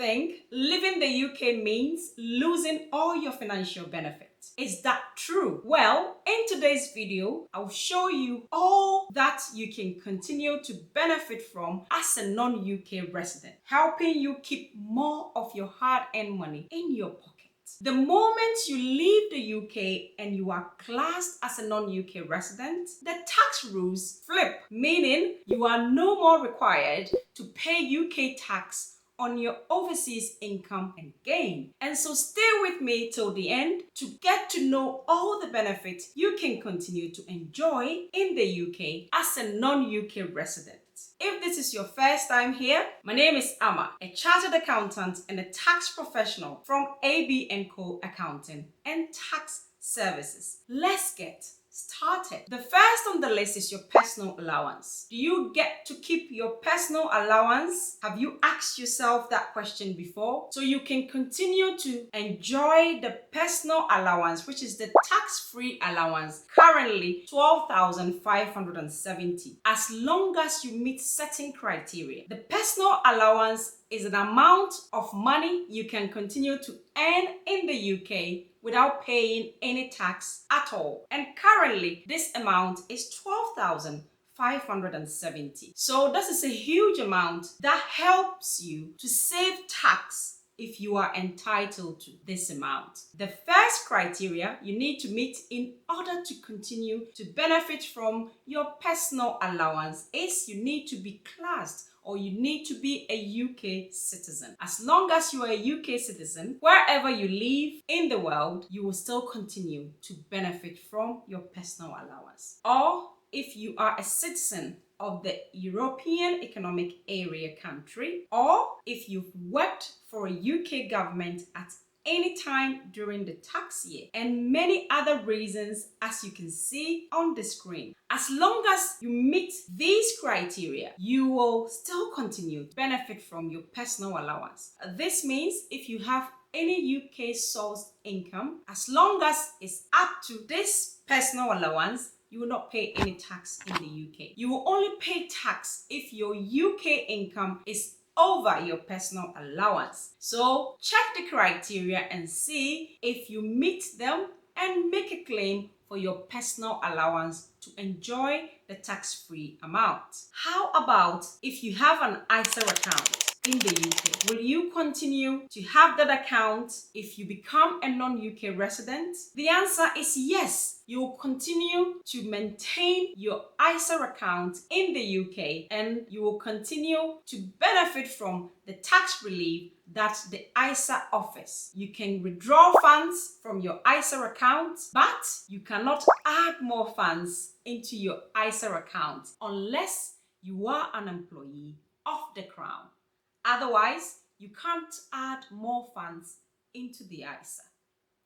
think leaving the UK means losing all your financial benefits. Is that true? Well, in today's video, I'll show you all that you can continue to benefit from as a non-UK resident, helping you keep more of your hard-earned money in your pocket. The moment you leave the UK and you are classed as a non-UK resident, the tax rules flip, meaning you are no more required to pay UK tax on your overseas income and gain. And so stay with me till the end to get to know all the benefits you can continue to enjoy in the UK as a non-UK resident. If this is your first time here, my name is Amma, a chartered accountant and a tax professional from AB & Co Accounting and Tax Services. Let's get started. The first on the list is your personal allowance. Do you get to keep your personal allowance? Have you asked yourself that question before? So you can continue to enjoy the personal allowance, which is the tax-free allowance, currently 12,570, as long as you meet certain criteria. The personal allowance is an amount of money you can continue to earn in the UK without paying any tax at all. And currently, this amount is 12,570. So this is a huge amount that helps you to save tax if you are entitled to this amount. The first criteria you need to meet in order to continue to benefit from your personal allowance is you need to be classed or you need to be a UK citizen. As long as you are a UK citizen, wherever you live in the world, you will still continue to benefit from your personal allowance. Or if you are a citizen of the European Economic Area country, or if you've worked for a UK government at any time during the tax year, and many other reasons as you can see on the screen. As long as you meet these criteria, you will still continue to benefit from your personal allowance. This means if you have any UK source income, as long as it's up to this personal allowance, you will not pay any tax in the UK. You will only pay tax if your UK income is over your personal allowance. So check the criteria and see if you meet them and make a claim for your personal allowance to enjoy the tax-free amount. How about if you have an ISA account in the UK? Will you continue to have that account if you become a non-UK resident? The answer is yes. You will continue to maintain your ISA account in the UK and you will continue to benefit from the tax relief that the ISA offers. You can withdraw funds from your ISA account, but you cannot add more funds into your ISA account unless you are an employee of the Crown. Otherwise, you can't add more funds into the ISA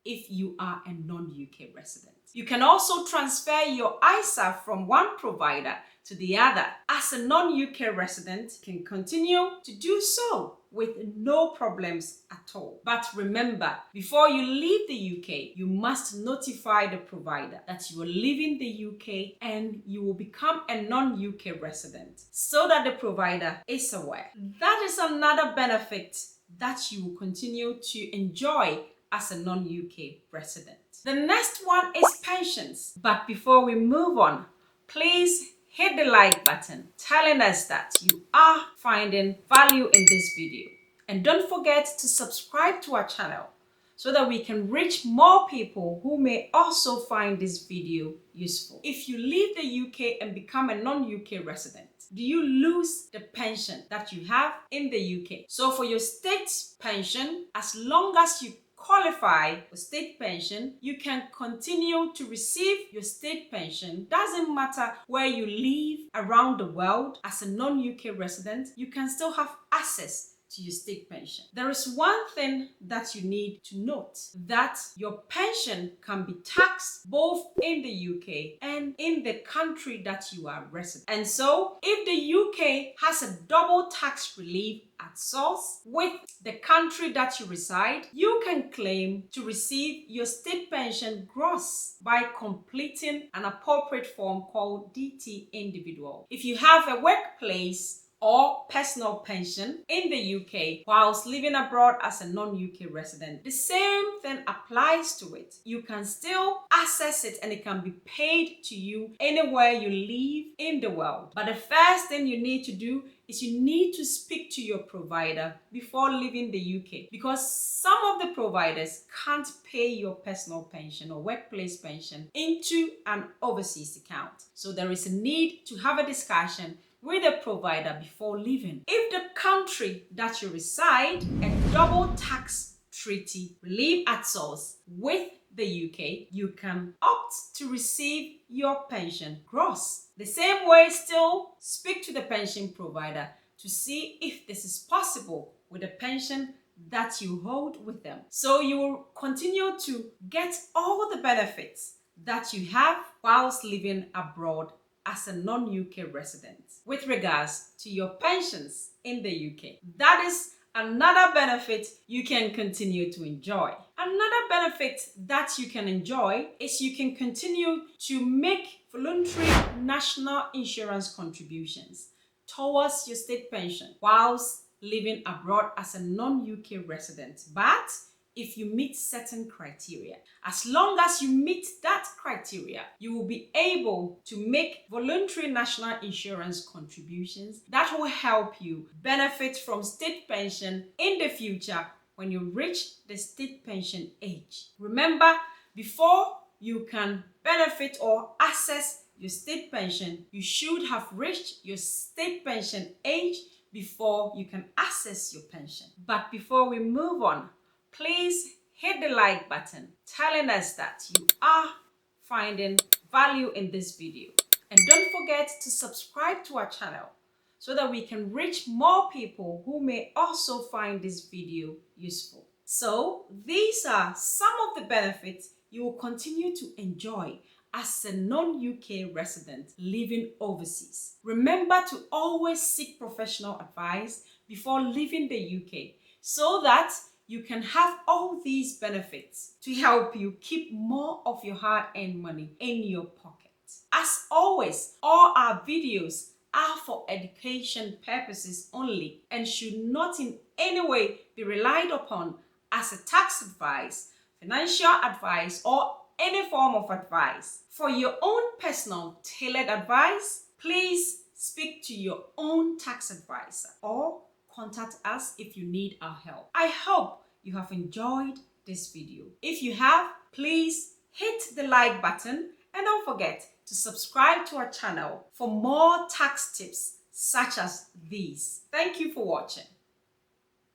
if you are a non-UK resident. You can also transfer your ISA from one provider to the other. As a non-UK resident, you can continue to do so with no problems at all. But remember, before you leave the UK, you must notify the provider that you are leaving the UK and you will become a non-UK resident so that the provider is aware. That is another benefit that you will continue to enjoy as a non-UK resident. The next one is pensions. But before we move on, please hit the like button telling us that you are finding value in this video. And don't forget to subscribe to our channel so that we can reach more people who may also find this video useful. If you leave the UK and become a non-UK resident, do you lose the pension that you have in the UK? So for your state pension, as long as you qualify for state pension, you can continue to receive your state pension. Doesn't matter where you live around the world as a non-UK resident, you can still have access to your state pension. There is one thing that you need to note, that your pension can be taxed both in the UK and in the country that you are resident. And so if the UK has a double tax relief at source with the country that you reside, you can claim to receive your state pension gross by completing an appropriate form called DT Individual. If you have a workplace or personal pension in the UK whilst living abroad as a non-UK resident, the same thing applies to it. You can still access it and it can be paid to you anywhere you live in the world. But the first thing you need to do is you need to speak to your provider before leaving the UK, because some of the providers can't pay your personal pension or workplace pension into an overseas account. So there is a need to have a discussion with a provider before leaving. If the country that you reside a double tax treaty relieve at source with the UK, you can opt to receive your pension gross. The same way, still speak to the pension provider to see if this is possible with the pension that you hold with them. So you will continue to get all the benefits that you have whilst living abroad as a non-UK resident with regards to your pensions in the UK. That is another benefit you can continue to enjoy. Another benefit that you can enjoy is you can continue to make voluntary national insurance contributions towards your state pension whilst living abroad as a non-UK resident. But if you meet certain criteria, as long as you meet that criteria, you will be able to make voluntary national insurance contributions that will help you benefit from state pension in the future when you reach the state pension age. Remember, before you can benefit or access your state pension, you should have reached your state pension age before you can access your pension. But before we move on, please hit the like button telling us that you are finding value in this video. And don't forget to subscribe to our channel so that we can reach more people who may also find this video useful. So these are some of the benefits you will continue to enjoy as a non-UK resident living overseas. Remember to always seek professional advice before leaving the UK so that you can have all these benefits to help you keep more of your hard-earned money in your pocket. As always, all our videos are for education purposes only and should not in any way be relied upon as a tax advice, financial advice, or any form of advice. For your own personal tailored advice, please speak to your own tax advisor or contact us if you need our help. I hope you have enjoyed this video. If you have, please hit the like button and don't forget to subscribe to our channel for more tax tips such as these. Thank you for watching.